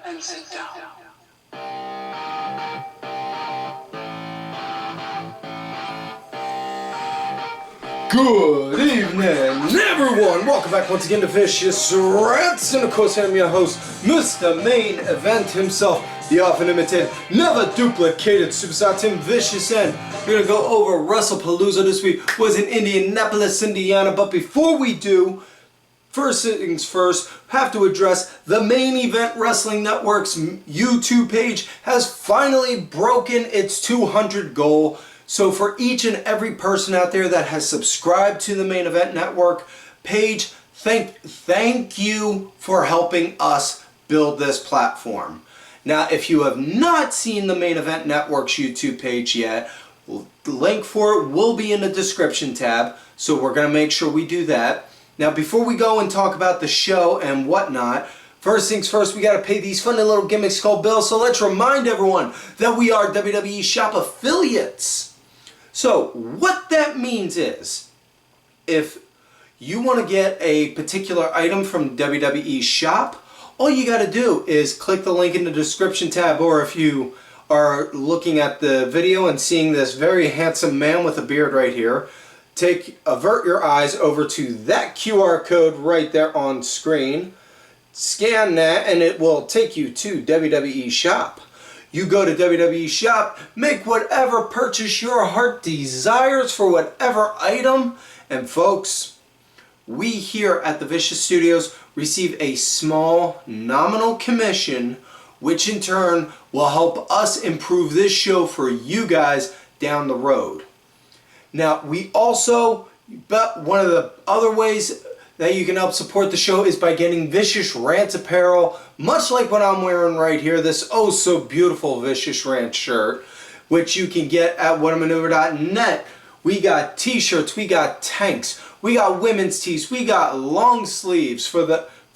and sit down. Good evening, everyone! Welcome back once again to Vicious Rants, and of course I'm your host, Mr. Main Event himself, the often imitated, never duplicated superstar Tim Vicious, and we're gonna go over Wrestlepalooza this week. Was in Indianapolis, Indiana, but before we do, first things first, have to address the Main Event Wrestling Network's YouTube page has finally broken its 200 goal. So for each and every person out there that has subscribed to the Main Event Network page, thank you for helping us build this platform. Now, if you have not seen the Main Event Network's YouTube page yet, the link for it will be in the description tab, so we're going to make sure we do that. Now, before we go and talk about the show and whatnot, first things first, we got to pay these funny little gimmicks called bills, so let's remind everyone that we are WWE Shop affiliates. So, what that means is, if you want to get a particular item from WWE Shop, all you got to do is click the link in the description tab, or if you are looking at the video and seeing this very handsome man with a beard right here, avert your eyes over to that QR code right there on screen, scan that, and it will take you to WWE Shop. You go to WWE Shop, make whatever purchase your heart desires for whatever item, and folks, we here at the Vicious Studios receive a small nominal commission, which in turn will help us improve this show for you guys down the road. Now, we also, but one of the other ways that you can help support the show is by getting Vicious Rants apparel, much like what I'm wearing right here, this oh so beautiful Vicious Rants shirt, which you can get at whatamaneuver.net. We got t-shirts, we got tanks, we got women's tees, we got long sleeves for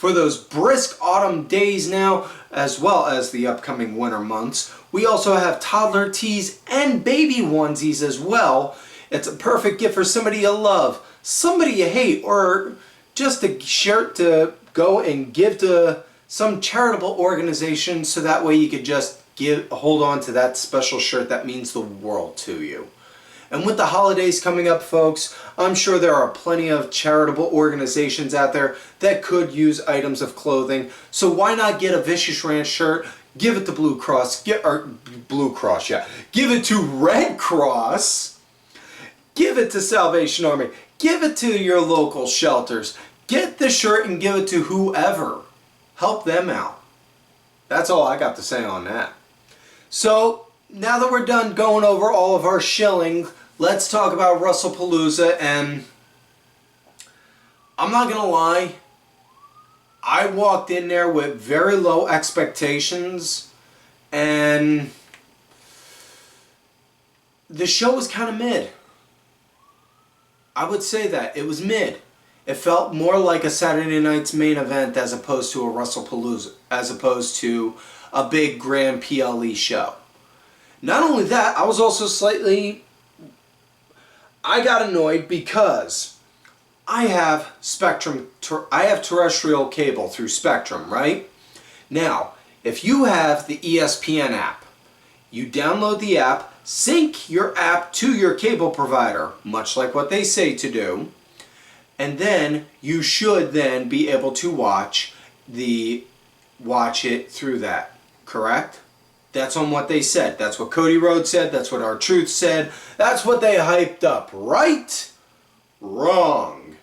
those brisk autumn days now, as well as the upcoming winter months. We also have toddler tees and baby onesies as well. It's a perfect gift for somebody you love, somebody you hate, or just a shirt to go and give to some charitable organization, so that way you could just hold on to that special shirt that means the world to you. And with the holidays coming up, folks, I'm sure there are plenty of charitable organizations out there that could use items of clothing. So why not get a Vicious Ranch shirt, give it to Blue Cross, give it to Red Cross, give it to Salvation Army, give it to your local shelters. Get the shirt and give it to whoever. Help them out. That's all I got to say on that. So, now that we're done going over all of our shilling, let's talk about Wrestlepalooza. And I'm not going to lie, I walked in there with very low expectations, and the show was kind of mid. I would say that. It was mid. It felt more like a Saturday night's main event as opposed to a Wrestlepalooza, as opposed to a big grand PLE show. Not only that, I was also I got annoyed because I have terrestrial cable through Spectrum, right? Now, if you have the ESPN app, you download the app, sync your app to your cable provider, much like what they say to do, and then you should then be able to watch it through that, correct? That's on what they said. That's what Cody Rhodes said. That's what R-Truth said. That's what they hyped up, right? Wrong.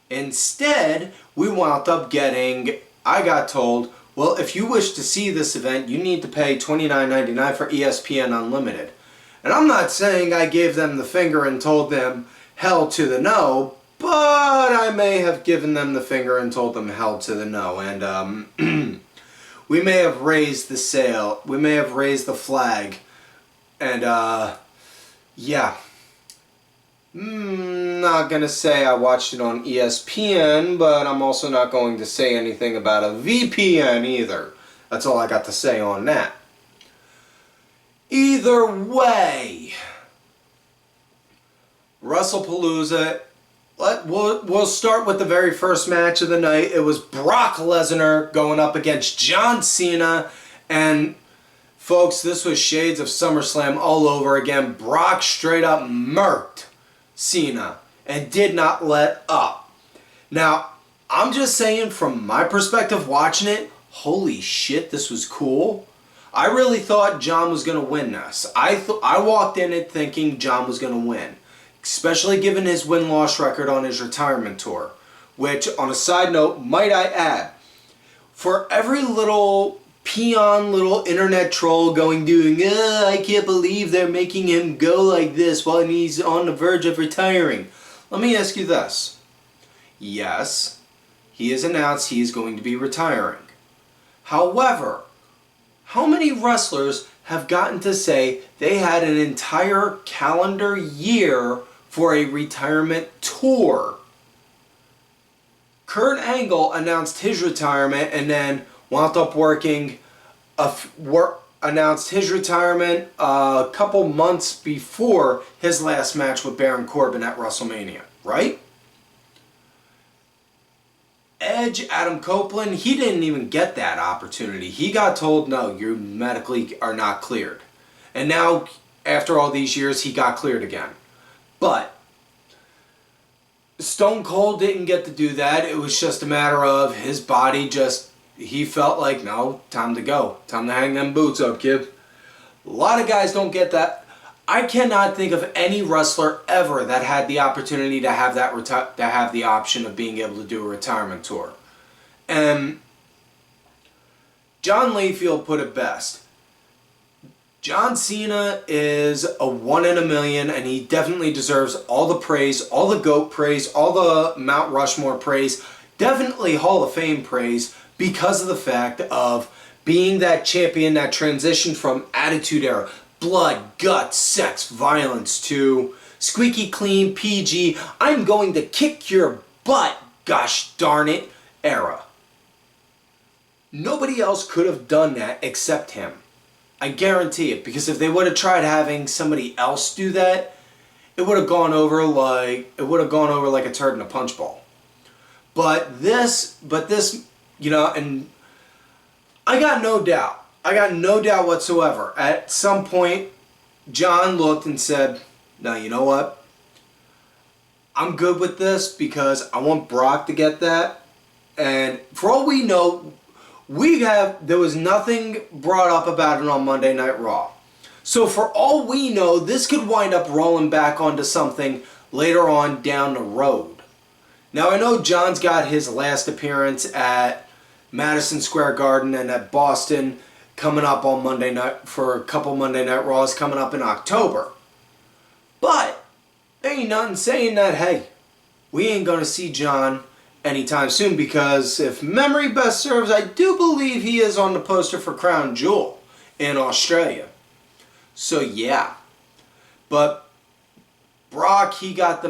Instead, we wound up I got told, well, if you wish to see this event, you need to pay $29.99 for ESPN Unlimited. And I'm not saying I gave them the finger and told them hell to the no, but I may have given them the finger and told them hell to the no. And we may have raised the sail. We may have raised the flag. And yeah. Not going to say I watched it on ESPN, but I'm also not going to say anything about a VPN either. That's all I got to say on that. Either way, Wrestlepalooza, we'll start with the very first match of the night. It was Brock Lesnar going up against John Cena And folks, this was shades of SummerSlam all over again. Brock straight up murked Cena and did not let up. Now, I'm just saying from my perspective watching it, holy shit, this was cool. I really thought John was going to win this. I walked in it thinking John was going to win, especially given his win-loss record on his retirement tour. Which, on a side note, might I add, for every little peon, little internet troll doing, I can't believe they're making him go like this while he's on the verge of retiring. Let me ask you this. Yes, he has announced he is going to be retiring. However, how many wrestlers have gotten to say they had an entire calendar year for a retirement tour? Kurt Angle announced his retirement and then wound up announced his retirement a couple months before his last match with Baron Corbin at WrestleMania, right? Edge, Adam Copeland, he didn't even get that opportunity. He got told, no, you medically are not cleared. And now, after all these years, he got cleared again. But Stone Cold didn't get to do that. It was just a matter of his body he felt like, no, time to go. Time to hang them boots up, kid. A lot of guys don't get that. I cannot think of any wrestler ever that had the opportunity to have the option of being able to do a retirement tour. And John Layfield put it best. John Cena is a 1 in a million, and he definitely deserves all the praise, all the GOAT praise, all the Mount Rushmore praise, definitely Hall of Fame praise, because of the fact of being that champion that transitioned from Attitude Era, blood, guts, sex, violence, to squeaky clean, PG, I'm going to kick your butt, gosh darn it, era. Nobody else could have done that except him. I guarantee it, because if they would have tried having somebody else do that, it would have gone over like a turd in a punch bowl. But this, and I got no doubt whatsoever. At some point, John looked and said, "No, you know what? I'm good with this because I want Brock to get that." And for all we know, there was nothing brought up about it on Monday Night Raw. So for all we know, this could wind up rolling back onto something later on down the road. Now I know John's got his last appearance at Madison Square Garden and at Boston coming up on Monday night for a couple Monday Night Raws coming up in October. But there ain't nothing saying that, hey, we ain't going to see John anytime soon, because if memory best serves, I do believe he is on the poster for Crown Jewel in Australia. So yeah. But Brock, he got the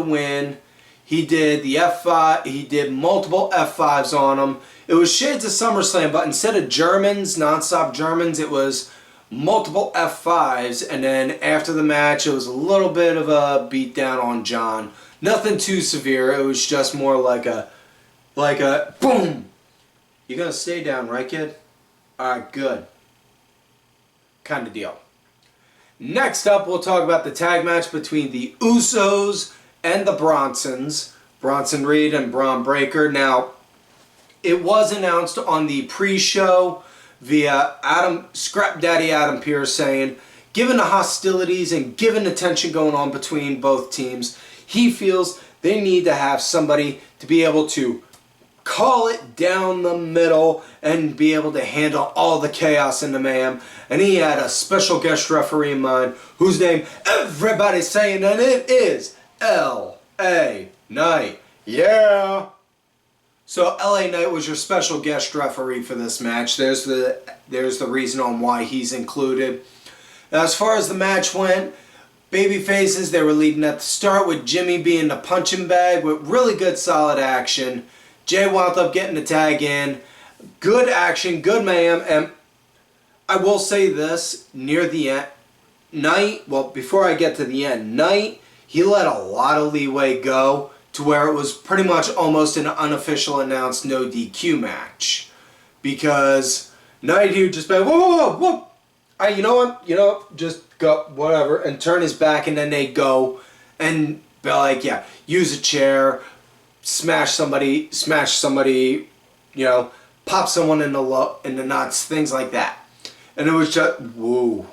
win. He did the F5, he did multiple F5s on him. It was shades of SummerSlam, but instead of Germans, non-stop Germans, it was multiple F5s, and then after the match, it was a little bit of a beatdown on John. Nothing too severe, it was just more like a boom! You're gonna stay down, right, kid? Alright, good. Kind of deal. Next up, we'll talk about the tag match between the Usos and the Bronsons, Bronson Reed and Bron Breakker. Now, it was announced on the pre-show via Scrap Daddy Adam Pearce saying, given the hostilities and given the tension going on between both teams, he feels they need to have somebody to be able to call it down the middle and be able to handle all the chaos and the mayhem. And he had a special guest referee in mind, whose name everybody's saying, and it is L.A. Knight. Yeah! So L.A. Knight was your special guest referee for this match. There's the reason on why he's included. Now, as far as the match went, baby faces, they were leading at the start with Jimmy being the punching bag with really good solid action. Jay wound up getting the tag in. Good action, good mayhem, and I will say this, near the end, before I get to the end, Knight, he let a lot of leeway go to where it was pretty much almost an unofficial announced no DQ match. because Knight he would just be like, whoa. You know what, just go, whatever, and turn his back, and then they'd go and be like, yeah, use a chair, smash somebody, pop someone in the nuts, things like that. And it was just, whoa,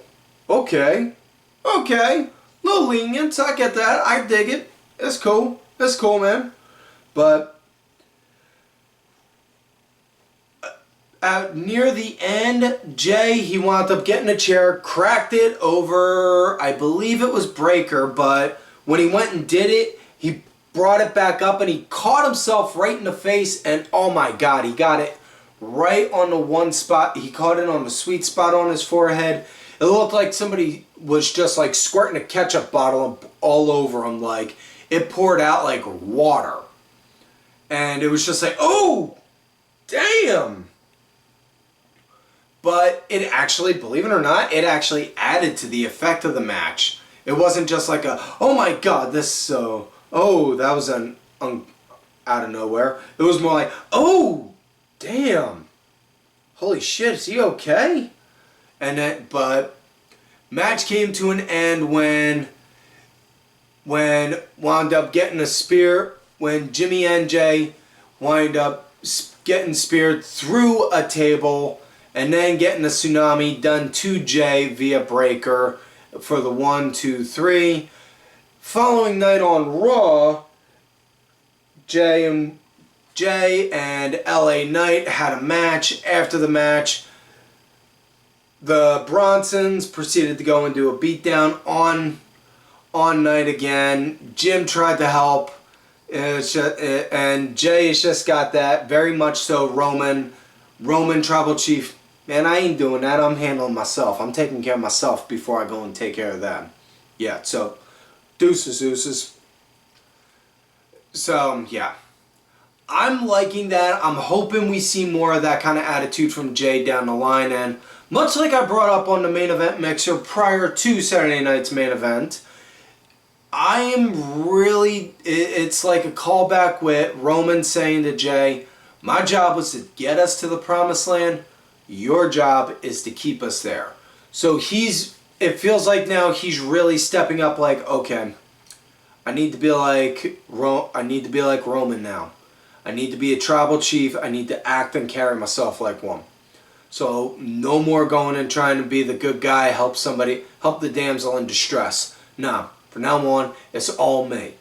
okay, little lenient, I get that, I dig it, it's cool, man. But near the end, Jay, he wound up getting a chair, cracked it over, I believe it was Breaker, but when he went and did it, he brought it back up and he caught himself right in the face, and oh my God, he got it right on the one spot. He caught it on the sweet spot on his forehead. It looked like somebody was just like squirting a ketchup bottle all over him, like it poured out like water. And it was just like, oh, damn. But it actually, believe it or not, it actually added to the effect of the match. It wasn't just like a, oh my God, this so, oh, that was out of nowhere. It was more like, oh, damn. Holy shit, is he okay? And then, but match came to an end when wound up getting a spear, when Jimmy NJ wound up getting speared through a table and then getting a tsunami done to Jay via Breaker for the 1, 2, 3. Following night on Raw, Jay and LA Knight had a match. After the match, the Bronsons proceeded to go and do a beatdown on Knight again. Jim tried to help, and Jay has just got that, very much so Roman Tribal Chief. Man, I ain't doing that. I'm handling myself. I'm taking care of myself before I go and take care of them. Yeah, so deuces. So, yeah. I'm liking that. I'm hoping we see more of that kind of attitude from Jay down the line. And much like I brought up on the main event mixer prior to Saturday night's main event, I am really, it's like a callback with Roman saying to Jay, my job was to get us to the promised land. Your job is to keep us there. So it feels like now he's really stepping up, like, okay, I need to be like Roman now. I need to be a tribal chief. I need to act and carry myself like one. So no more going and trying to be the good guy, help the damsel in distress. No, from now on, it's all me.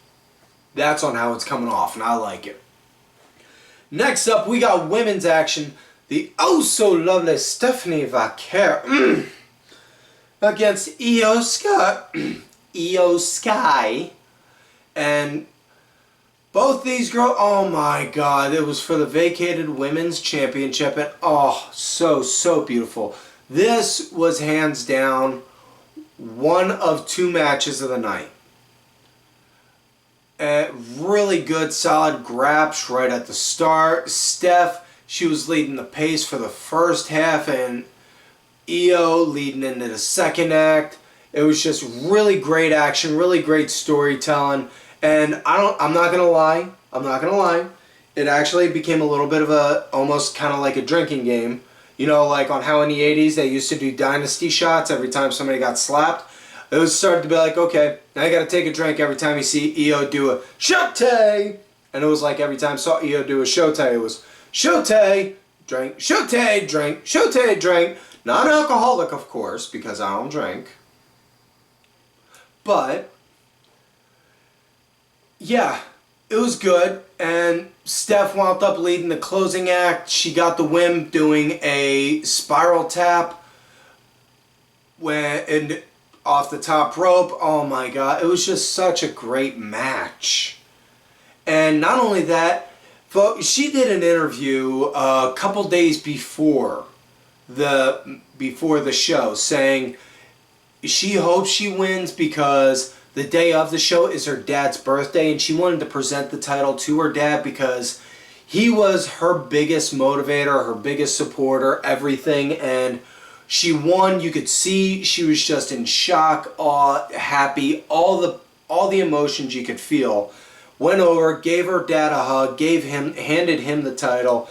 That's on how it's coming off, and I like it. Next up, we got women's action. The oh so lovely Stephanie Vaquer against Io Sky. And both these girls, oh my God, it was for the vacated women's championship. And oh, so beautiful. This was hands down one of 2 matches of the night. Really good, solid grabs right at the start. Steph, she was leading the pace for the first half, and Io leading into the second act. It was just really great action, really great storytelling. And I'm not gonna lie. It actually became a little bit of almost kind of like a drinking game. You know, like on how in the 80s they used to do dynasty shots every time somebody got slapped. It was starting to be like, okay, now you gotta take a drink every time you see Io do a shote. And it was like every time I saw Io do a shote, it was shote, drink, shote, drink, shote, drink. Non-alcoholic, of course, because I don't drink. But yeah, it was good, and Steph wound up leading the closing act. She got the win doing a spiral tap off the top rope. Oh my God, it was just such a great match. And not only that, she did an interview a couple days before the show saying she hopes she wins because the day of the show is her dad's birthday, and she wanted to present the title to her dad because he was her biggest motivator, her biggest supporter, everything. And she won. You could see she was just in shock, awe, happy, all the emotions you could feel. Went over, gave her dad a hug, handed him the title.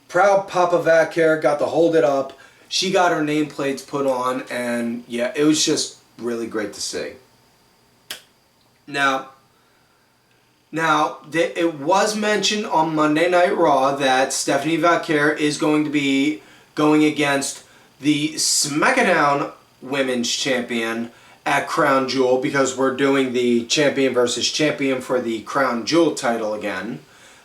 Proud Papa Vaquer got to hold it up. She got her nameplates put on, and yeah, it was just really great to see. Now, it was mentioned on Monday Night Raw that Stephanie Vaquer is going to be going against the SmackDown Women's Champion at Crown Jewel, because we're doing the champion versus champion for the Crown Jewel title again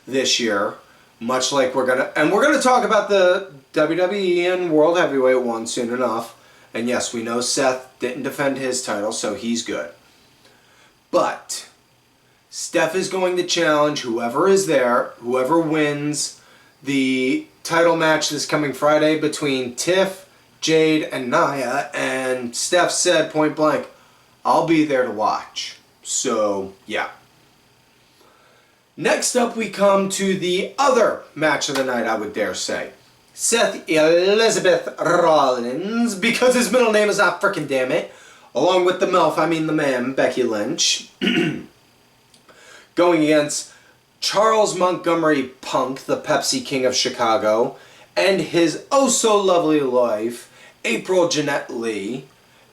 this year. Much like we're gonna talk about the WWE and World Heavyweight one soon enough. And yes, we know Seth didn't defend his title, so he's good. But Steph is going to challenge whoever is there, whoever wins the title match this coming Friday between Tiff, Jade, and Nia. And Steph said point blank, I'll be there to watch. So, yeah. Next up, we come to the other match of the night, I would dare say. Seth Elizabeth Rollins, because his middle name is not frickin' damn it, along with the MILF, I mean the man, Becky Lynch, going against Charles Montgomery Punk, the Pepsi King of Chicago, and his oh-so-lovely wife, April Jeanette Lee,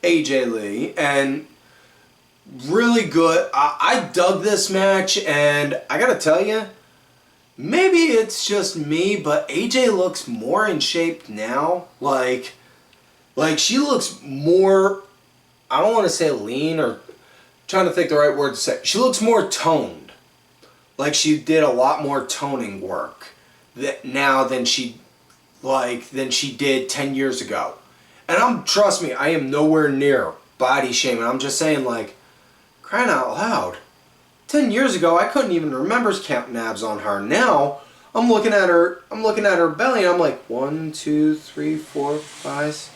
AJ Lee, and really good. I dug this match, and I gotta tell you, maybe it's just me, but AJ looks more in shape now. Like she looks more, I don't want to say lean, or trying to think the right word to say. She looks more toned. Like she did a lot more toning work now than she did 10 years ago. And trust me, I am nowhere near body shaming. I'm just saying, like, crying out loud. 10 years ago, I couldn't even remember counting abs on her. Now, I'm looking at her belly, and I'm like, 1, 2, 3, 4, 5.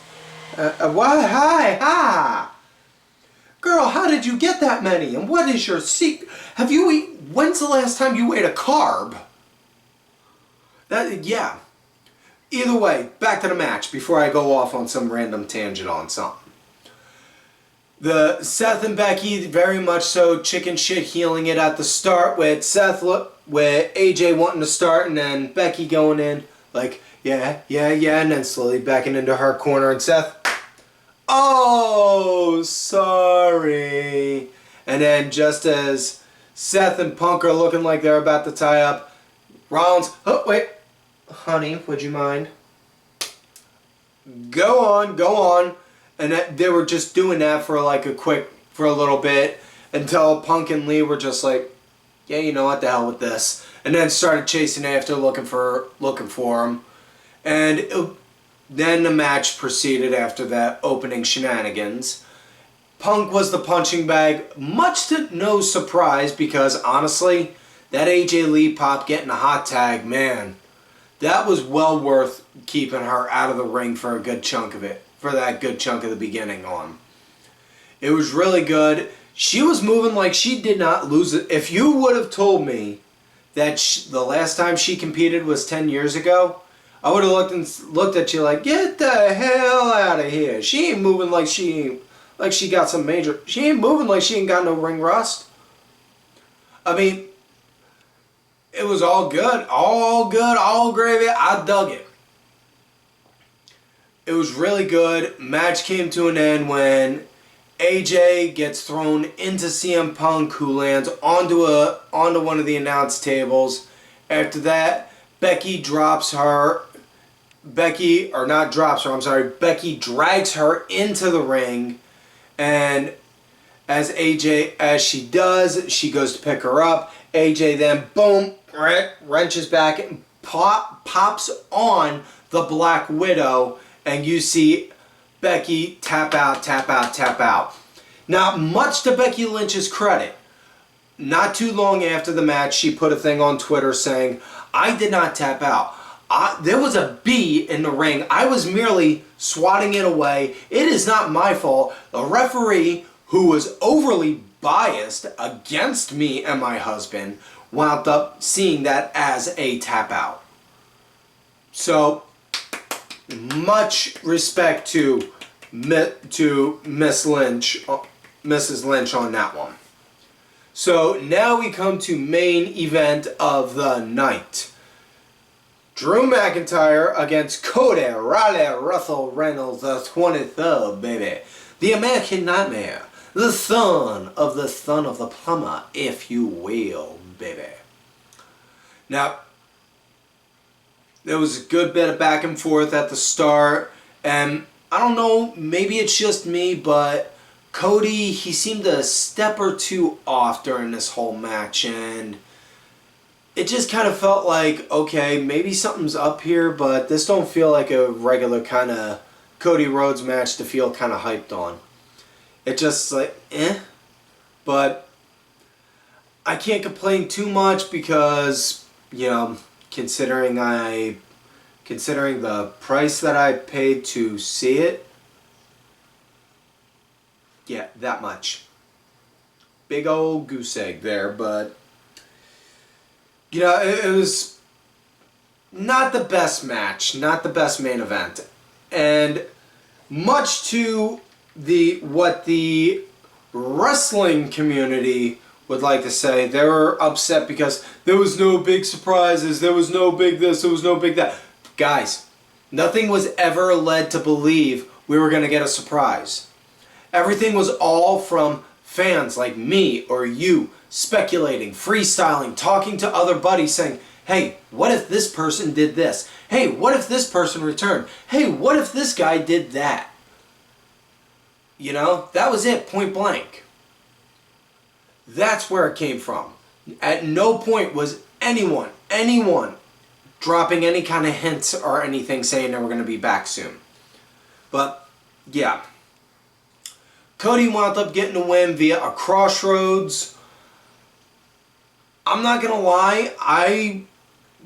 Why? Hi. Girl, how did you get that many? And what is your secret? When's the last time you ate a carb? Yeah. Either way, back to the match before I go off on some random tangent on something. The Seth and Becky, very much so chicken shit healing it at the start, with AJ wanting to start, and then Becky going in like, yeah, and then slowly backing into her corner, and Seth, oh, sorry. And then just as Seth and Punk are looking like they're about to tie up, Rollins, oh, wait, honey, would you mind? Go on. And they were just doing that for a little bit, until Punk and Lee were just like, yeah, you know what, the hell with this. And then started chasing after, looking for him. And then the match proceeded after that opening shenanigans. Punk was the punching bag, much to no surprise, because honestly, that AJ Lee pop getting a hot tag, man, that was well worth keeping her out of the ring for a good chunk of it. For that good chunk of the beginning on. It was really good. She was moving like she did not lose it. If you would have told me that the last time she competed was 10 years ago, I would have looked at you like, get the hell out of here. She ain't moving like she got some major. She ain't moving like she ain't got no ring rust. I mean, it was all good, all gravy. I dug it. It was really good. Match came to an end when AJ gets thrown into CM Punk, who lands onto one of the announce tables. After that, Becky drags her into the ring, and as she does, she goes to pick her up. AJ then, boom, wrenches back and pops on the Black Widow. And you see Becky tap out. Now, much to Becky Lynch's credit, not too long after the match, she put a thing on Twitter saying, I did not tap out. There was a bee in the ring. I was merely swatting it away. It is not my fault. The referee, who was overly biased against me and my husband, wound up seeing that as a tap out. So, much respect to Mrs. Lynch on that one. So now we come to main event of the night. Drew McIntyre against Cody Russell Reynolds the 23rd, baby. The American Nightmare. The son of the plumber, if you will, baby. Now, there was a good bit of back and forth at the start, and I don't know, maybe it's just me, but Cody, he seemed a step or two off during this whole match, and it just kind of felt like, okay, maybe something's up here, but this don't feel like a regular kind of Cody Rhodes match to feel kind of hyped on. It just like, but I can't complain too much because, you know, considering the price that I paid to see it, yeah, that much. Big old goose egg there, but you know, it was not the best match, not the best main event. And much to what the wrestling community would like to say, they were upset because there was no big surprises, there was no big this, there was no big that. Guys, nothing was ever led to believe we were going to get a surprise. Everything was all from fans like me or you, speculating, freestyling, talking to other buddies saying, hey, what if this person did this? Hey, what if this person returned? Hey, what if this guy did that? You know, that was it, point blank. That's where it came from. At no point was anyone dropping any kind of hints or anything saying that we're going to be back soon. But, yeah. Cody wound up getting a win via a crossroads. I'm not going to lie, I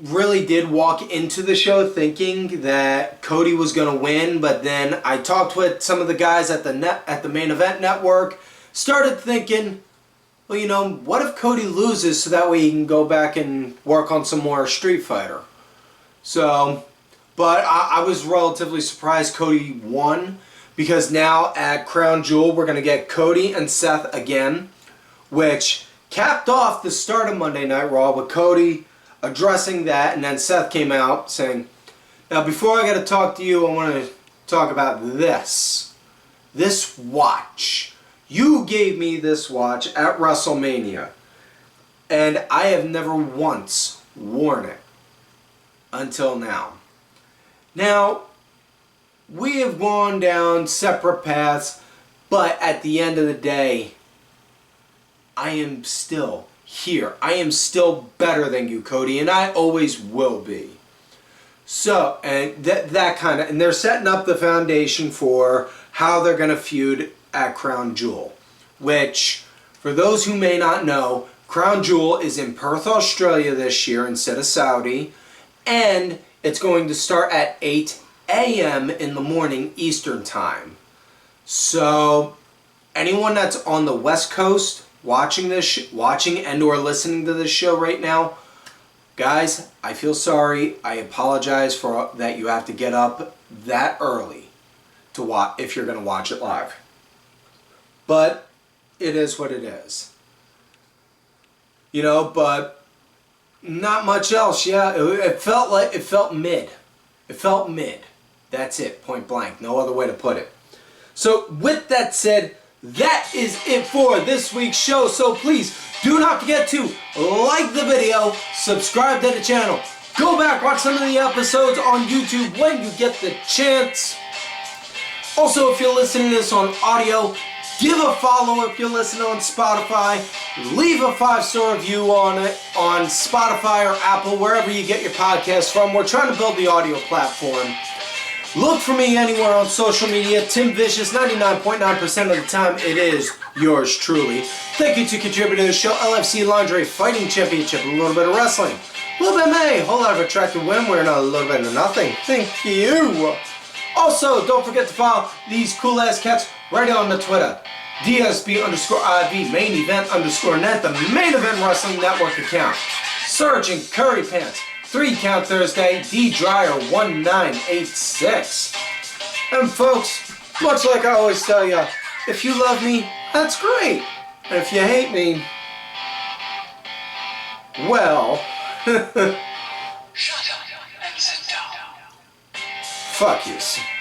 really did walk into the show thinking that Cody was going to win, but then I talked with some of the guys at the Main Event Network, started thinking, well, you know, what if Cody loses so that way he can go back and work on some more Street Fighter? So, but I was relatively surprised Cody won, because now at Crown Jewel we're going to get Cody and Seth again, which capped off the start of Monday Night Raw with Cody addressing that, and then Seth came out saying, now before I got to talk to you, I want to talk about this watch. You gave me this watch at WrestleMania, and I have never once worn it until now. Now, we have gone down separate paths, but at the end of the day, I am still here. I am still better than you, Cody, and I always will be. So, and that kind of, and they're setting up the foundation for how they're going to feud at Crown Jewel, which, for those who may not know, Crown Jewel is in Perth, Australia this year instead of Saudi, and it's going to start at 8 a.m. in the morning Eastern Time. So, anyone that's on the West Coast watching and or listening to this show right now, guys, I feel sorry. I apologize for that you have to get up that early to watch if you're going to watch it live. But it is what it is. You know, but not much else. Yeah, it felt mid. It felt mid. That's it, point blank. No other way to put it. So with that said, that is it for this week's show. So please do not forget to like the video, subscribe to the channel, go back, watch some of the episodes on YouTube when you get the chance. Also, if you're listening to this on audio, give a follow if you're listening on Spotify. Leave a 5-star review on it on Spotify or Apple, wherever you get your podcasts from. We're trying to build the audio platform. Look for me anywhere on social media. Tim Vicious, 99.9% of the time, it is yours truly. Thank you to contributor to the show, LFC Lingerie Fighting Championship, a little bit of wrestling, a little bit of May, a whole lot of attractive women, we're not a little bit of nothing. Thank you. Also, don't forget to follow these cool-ass cats right on the Twitter. DSB_IV, main event _net, the Main Event Wrestling Network account. Sergeant Curry Pants, 3 Count Thursday, D Dryer 1986. And folks, much like I always tell you, if you love me, that's great. And if you hate me, well, shut up and Fuck you.